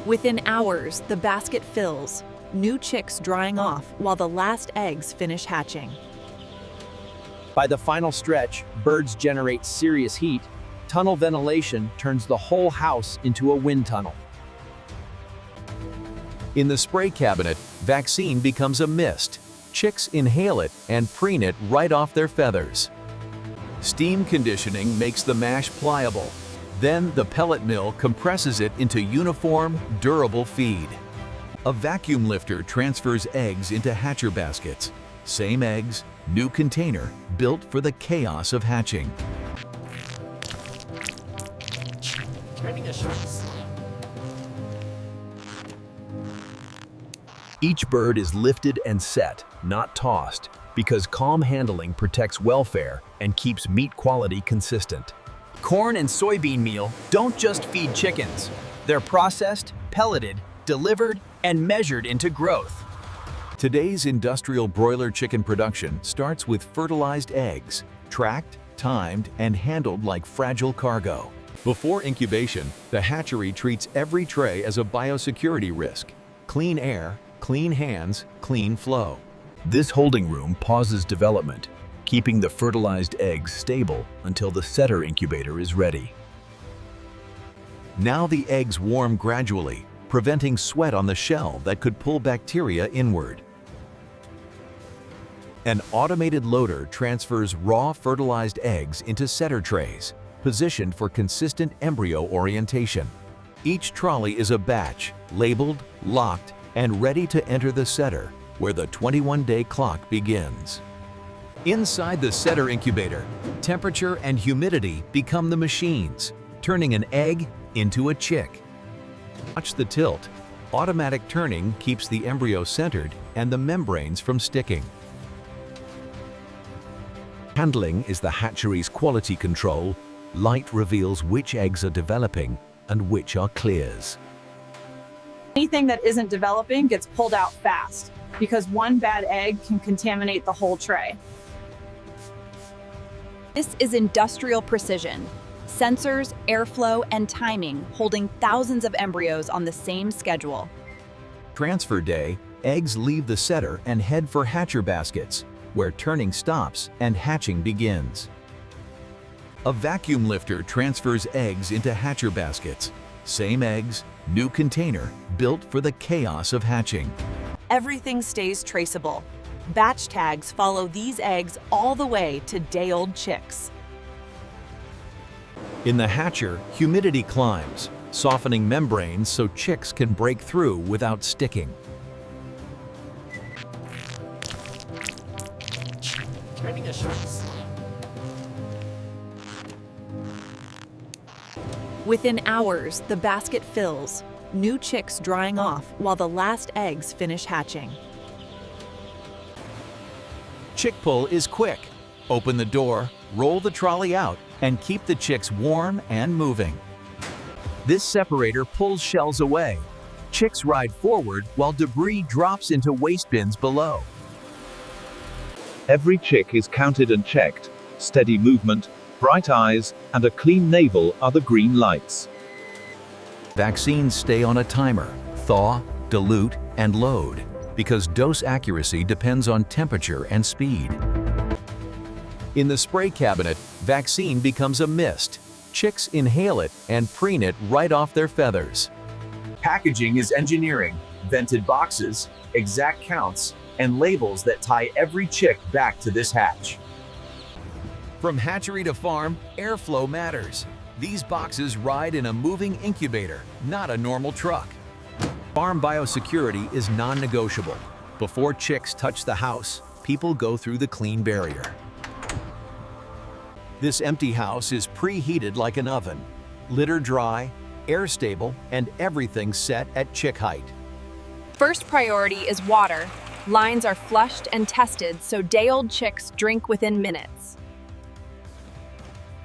Within hours, the basket fills, new chicks drying off while the last eggs finish hatching. By the final stretch, birds generate serious heat. Tunnel ventilation turns the whole house into a wind tunnel. In the spray cabinet, vaccine becomes a mist. Chicks inhale it and preen it right off their feathers. Steam conditioning makes the mash pliable. Then the pellet mill compresses it into uniform, durable feed. A vacuum lifter transfers eggs into hatcher baskets. Same eggs, new container, built for the chaos of hatching. Each bird is lifted and set, not tossed, because calm handling protects welfare and keeps meat quality consistent. Corn and soybean meal don't just feed chickens. They're processed, pelleted, delivered, and measured into growth. Today's industrial broiler chicken production starts with fertilized eggs, tracked, timed, and handled like fragile cargo. Before incubation, the hatchery treats every tray as a biosecurity risk. Clean air, clean hands, clean flow. This holding room pauses development, keeping the fertilized eggs stable until the setter incubator is ready. Now the eggs warm gradually, preventing sweat on the shell that could pull bacteria inward. An automated loader transfers raw fertilized eggs into setter trays, positioned for consistent embryo orientation. Each trolley is a batch, labeled, locked, and ready to enter the setter, where the 21-day clock begins. Inside the setter incubator, temperature and humidity become the machines, turning an egg into a chick. Watch the tilt. Automatic turning keeps the embryo centered and the membranes from sticking. Handling is the hatchery's quality control. Light reveals which eggs are developing and which are clears. Anything that isn't developing gets pulled out fast because one bad egg can contaminate the whole tray. This is industrial precision. Sensors, airflow, and timing holding thousands of embryos on the same schedule. Transfer day, eggs leave the setter and head for hatcher baskets, where turning stops and hatching begins. A vacuum lifter transfers eggs into hatcher baskets. Same eggs, new container, built for the chaos of hatching. Everything stays traceable. Batch tags follow these eggs all the way to day-old chicks. In the hatcher, humidity climbs, softening membranes so chicks can break through without sticking. Within hours, the basket fills, new chicks drying off while the last eggs finish hatching. Chick pull is quick. Open the door, roll the trolley out, and keep the chicks warm and moving. This separator pulls shells away. Chicks ride forward while debris drops into waste bins below. Every chick is counted and checked. Steady movement, bright eyes, and a clean navel are the green lights. Vaccines stay on a timer, thaw, dilute, and load, because dose accuracy depends on temperature and speed. In the spray cabinet, vaccine becomes a mist. Chicks inhale it and preen it right off their feathers. Packaging is engineering, vented boxes, exact counts, and labels that tie every chick back to this hatch. From hatchery to farm, airflow matters. These boxes ride in a moving incubator, not a normal truck. Farm biosecurity is non-negotiable. Before chicks touch the house, people go through the clean barrier. This empty house is preheated like an oven. Litter dry, air stable, and everything set at chick height. First priority is water. Lines are flushed and tested so day-old chicks drink within minutes.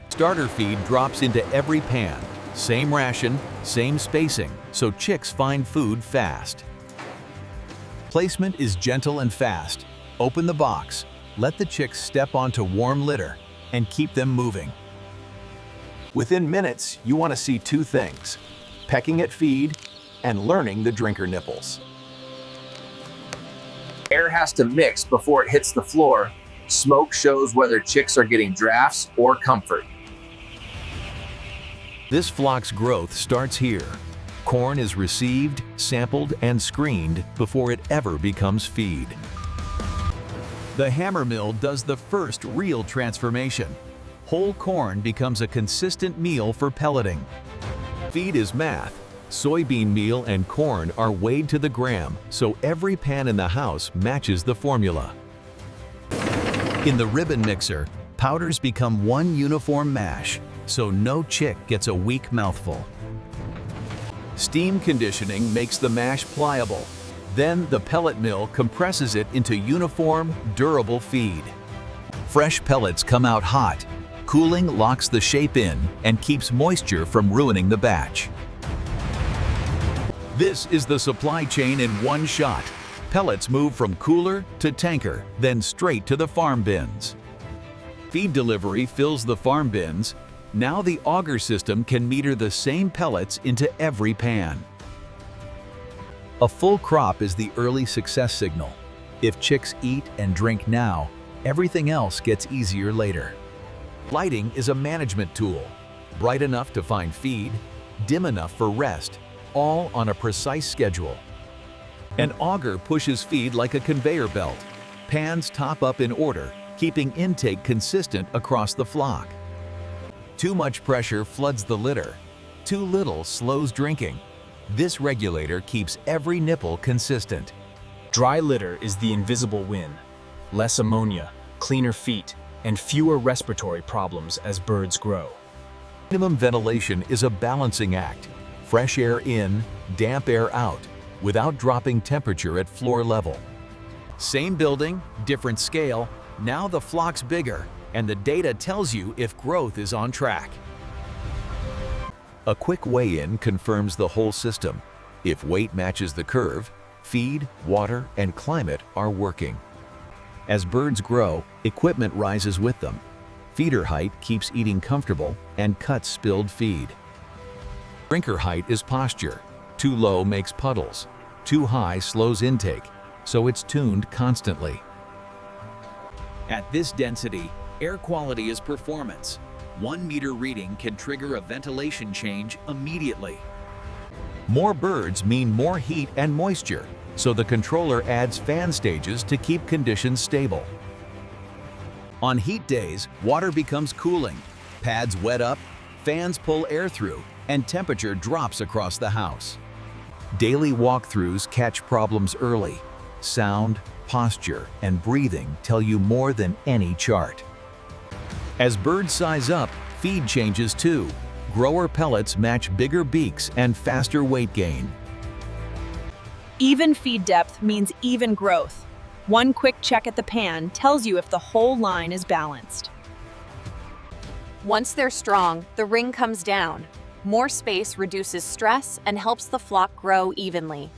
Starter feed drops into every pan. Same ration, same spacing, so chicks find food fast. Placement is gentle and fast. Open the box, let the chicks step onto warm litter, and keep them moving. Within minutes, you want to see two things: pecking at feed and learning the drinker nipples. Air has to mix before it hits the floor. Smoke shows whether chicks are getting drafts or comfort. This flock's growth starts here. Corn is received, sampled, and screened before it ever becomes feed. The hammer mill does the first real transformation. Whole corn becomes a consistent meal for pelleting. Feed is math. Soybean meal and corn are weighed to the gram, so every pan in the house matches the formula. In the ribbon mixer, powders become one uniform mash, so no chick gets a weak mouthful. Steam conditioning makes the mash pliable. Then the pellet mill compresses it into uniform, durable feed. Fresh pellets come out hot. Cooling locks the shape in and keeps moisture from ruining the batch. This is the supply chain in one shot. Pellets move from cooler to tanker, then straight to the farm bins. Feed delivery fills the farm bins. Now the auger system can meter the same pellets into every pan. A full crop is the early success signal. If chicks eat and drink now, everything else gets easier later. Lighting is a management tool. Bright enough to find feed, dim enough for rest, all on a precise schedule. An auger pushes feed like a conveyor belt. Pans top up in order, keeping intake consistent across the flock. Too much pressure floods the litter. Too little slows drinking. This regulator keeps every nipple consistent. Dry litter is the invisible win. Less ammonia, cleaner feet, and fewer respiratory problems as birds grow. Minimum ventilation is a balancing act. Fresh air in, damp air out, without dropping temperature at floor level. Same building, different scale, now the flock's bigger, and the data tells you if growth is on track. A quick weigh-in confirms the whole system. If weight matches the curve, feed, water, and climate are working. As birds grow, equipment rises with them. Feeder height keeps eating comfortable and cuts spilled feed. Drinker height is posture. Too low makes puddles. Too high slows intake, so it's tuned constantly. At this density, air quality is performance. 1 meter reading can trigger a ventilation change immediately. More birds mean more heat and moisture, so the controller adds fan stages to keep conditions stable. On heat days, water becomes cooling. Pads wet up, fans pull air through, and temperature drops across the house. Daily walkthroughs catch problems early. Sound, posture, and breathing tell you more than any chart. As birds size up, feed changes too. Grower pellets match bigger beaks and faster weight gain. Even feed depth means even growth. One quick check at the pan tells you if the whole line is balanced. Once they're strong, the ring comes down. More space reduces stress and helps the flock grow evenly.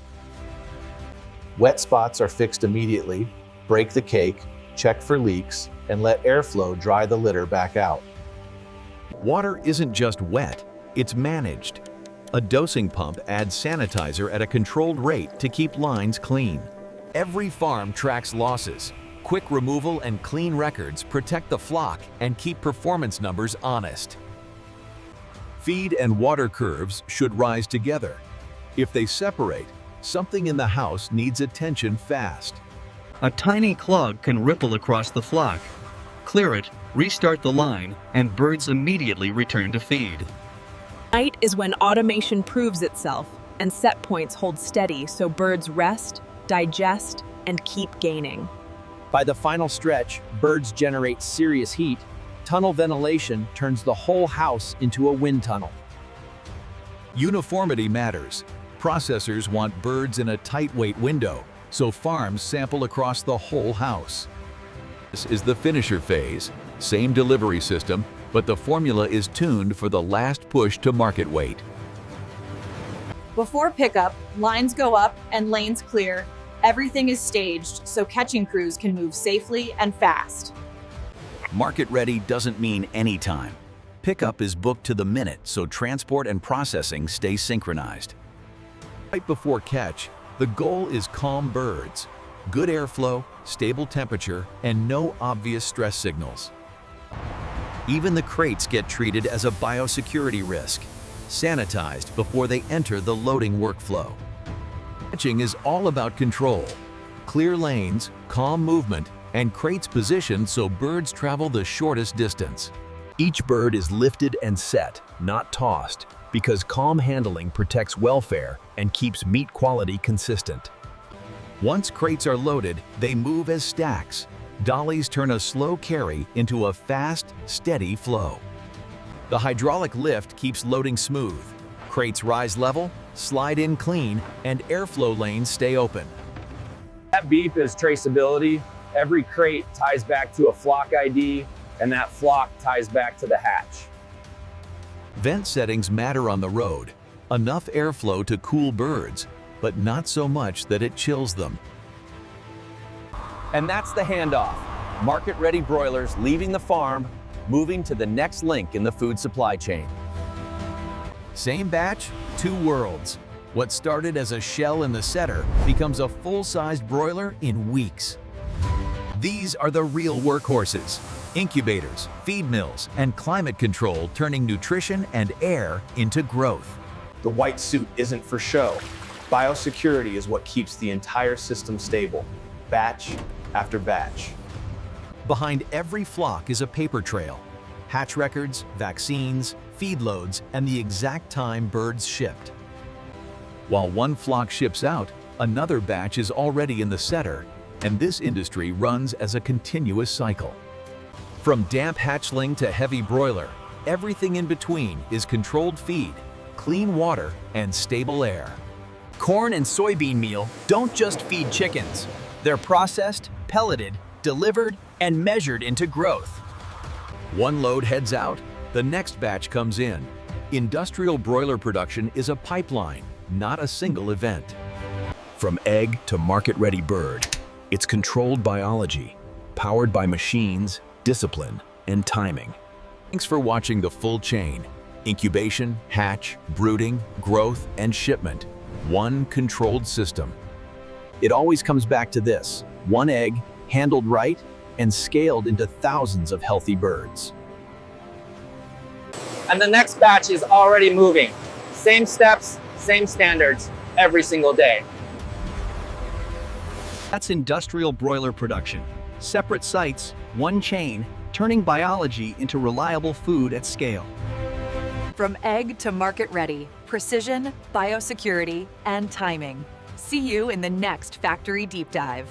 Wet spots are fixed immediately. Break the cake, check for leaks, and let airflow dry the litter back out. Water isn't just wet, it's managed. A dosing pump adds sanitizer at a controlled rate to keep lines clean. Every farm tracks losses. Quick removal and clean records protect the flock and keep performance numbers honest. Feed and water curves should rise together. If they separate, something in the house needs attention fast. A tiny clog can ripple across the flock. Clear it, restart the line, and birds immediately return to feed. Night is when automation proves itself and set points hold steady so birds rest, digest, and keep gaining. By the final stretch, birds generate serious heat. Tunnel ventilation turns the whole house into a wind tunnel. Uniformity matters. Processors want birds in a tight weight window, so farms sample across the whole house. This is the finisher phase. Same delivery system, but the formula is tuned for the last push to market weight. Before pickup, lines go up and lanes clear. Everything is staged so catching crews can move safely and fast. Market ready doesn't mean anytime. Pickup is booked to the minute so transport and processing stay synchronized. Right before catch, the goal is calm birds, good airflow, stable temperature, and no obvious stress signals. Even the crates get treated as a biosecurity risk, sanitized before they enter the loading workflow. Hatching is all about control. Clear lanes, calm movement, and crates positioned so birds travel the shortest distance. Each bird is lifted and set, not tossed, because calm handling protects welfare and keeps meat quality consistent. Once crates are loaded, they move as stacks. Dollies turn a slow carry into a fast, steady flow. The hydraulic lift keeps loading smooth. Crates rise level, slide in clean, and airflow lanes stay open. That beep is traceability. Every crate ties back to a flock ID, and that flock ties back to the hatch. Vent settings matter on the road. Enough airflow to cool birds, but not so much that it chills them. And that's the handoff. Market-ready broilers leaving the farm, moving to the next link in the food supply chain. Same batch, two worlds. What started as a shell in the setter becomes a full-sized broiler in weeks. These are the real workhorses. Incubators, feed mills, and climate control turning nutrition and air into growth. The white suit isn't for show. Biosecurity is what keeps the entire system stable, batch after batch. Behind every flock is a paper trail. Hatch records, vaccines, feed loads, and the exact time birds shipped. While one flock ships out, another batch is already in the setter, and this industry runs as a continuous cycle. From damp hatchling to heavy broiler, everything in between is controlled feed, clean water, and stable air. Corn and soybean meal don't just feed chickens. They're processed, pelleted, delivered, and measured into growth. One load heads out, the next batch comes in. Industrial broiler production is a pipeline, not a single event. From egg to market-ready bird, it's controlled biology, powered by machines, discipline, and timing. Thanks for watching the full chain. Incubation, hatch, brooding, growth, and shipment. One controlled system. It always comes back to this: one egg, handled right, and scaled into thousands of healthy birds. And the next batch is already moving. Same steps, same standards, every single day. That's industrial broiler production. Separate sites, one chain, turning biology into reliable food at scale. From egg to market ready, precision, biosecurity, and timing. See you in the next Factory Deep Dive.